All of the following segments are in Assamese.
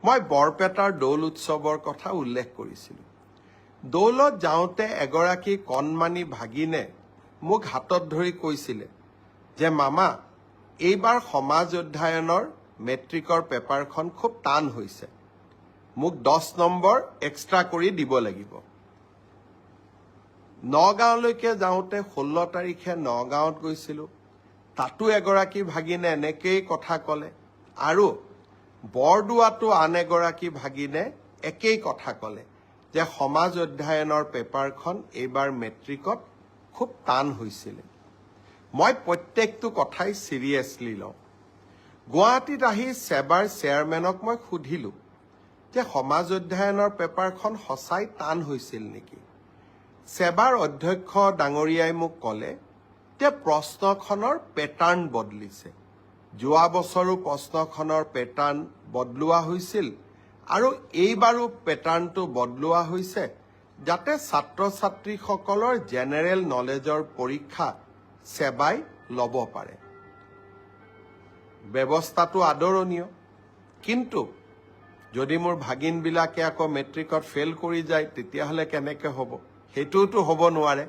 মই বৰপেটাৰ দৌল উৎসৱৰ কথা উল্লেখ কৰিছিলোঁ। দৌলত যাওঁতে এগৰাকী কণমানি ভাগিনে মোক হাতত ধৰি কৈছিলে যে মামা, এইবাৰ সমাজ অধ্যয়নৰ মেট্ৰিকৰ পেপাৰখন খুব টান হৈছে, মোক 10 নম্বৰ এক্সট্ৰা কৰি দিব লাগিব। নগাঁৱলৈকে যাওঁতে 16 তাৰিখে নগাঁৱত গৈছিলোঁ, তাতো এগৰাকী ভাগিনে এনেকেই কথা ক'লে, আৰু বৰদোৱাতো আন এগৰাকী ভাগিনে একেই কথা ক'লে যে সমাজ অধ্যয়নৰ পেপাৰখন এইবাৰ মেট্ৰিকত খুব টান হৈছিলে। মই প্ৰত্যেকটো কথাই চিৰিয়াছলি লওঁ। গুৱাহাটীত আহি সেবাৰ চেয়াৰমেনক মই সুধিলোঁ যে সমাজ অধ্যয়নৰ পেপাৰখন সঁচাই টান হৈছিল নেকি। সেবাৰ অধ্যক্ষ ডাঙৰীয়াই মোক ক'লে যে প্ৰশ্নখনৰ পেটাৰ্ণ বদলিছে। যোৱা বছৰো প্ৰশ্নখনৰ পেটাৰ্ণ বদলোৱা হৈছিল আৰু এইবাৰো পেটাৰ্ণটো বদলোৱা হৈছে যাতে ছাত্ৰ ছাত্ৰীসকলৰ জেনেৰেল নলেজৰ পৰীক্ষা সেবাই ল'ব পাৰে। ব্যৱস্থাটো আদৰণীয়, কিন্তু যদি মোৰ ভাগিনবিলাকে আকৌ মেট্ৰিকত ফেইল কৰি যায় তেতিয়াহ'লে কেনেকৈ হ'ব? সেইটোতো হ'ব নোৱাৰে।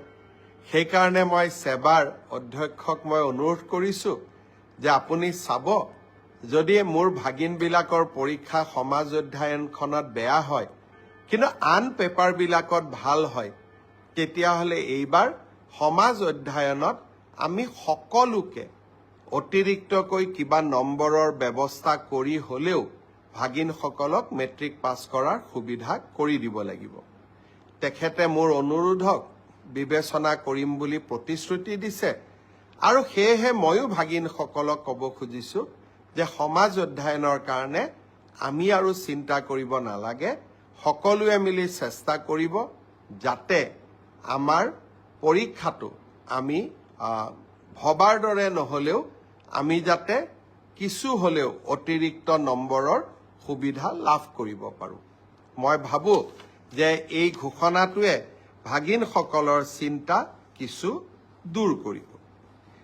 সেইকাৰণে মই সেবাৰ অধ্যক্ষক মই অনুৰোধ কৰিছোঁ যে আপুনি চাব, যদি মোৰ ভাগিনবিলাকৰ পৰীক্ষা সমাজ অধ্যয়নখনত বেয়া হয় কিন্তু আন পেপাৰবিলাকত ভাল হয়, তেতিয়াহ'লে এইবাৰ সমাজ অধ্যয়নত আমি সকলোকে অতিৰিক্তকৈ কিবা নম্বৰৰ ব্যৱস্থা কৰি হ'লেও ভাগিনসকলক মেট্ৰিক পাছ কৰাৰ সুবিধা কৰি দিব লাগিব। তেখেতে মোৰ অনুৰোধক বিবেচনা কৰিম বুলি প্ৰতিশ্ৰুতি দিছে, আৰু সেয়েহে ময়ো ভাগিনসকলক ক'ব খুজিছোঁ যে সমাজ অধ্যয়নৰ কাৰণে আমি আৰু চিন্তা কৰিব নালাগে। সকলোৱে মিলি চেষ্টা কৰিব যাতে আমাৰ পৰীক্ষাটো আমি ভবাৰ দৰে নহ'লেও আমি যাতে কিছু হ'লেও অতিৰিক্ত নম্বৰৰ সুবিধা লাভ কৰিব পাৰোঁ। মই ভাবোঁ যে এই ঘোষণাটোৱে ভাগিনসকলৰ চিন্তা কিছু দূৰ কৰিব।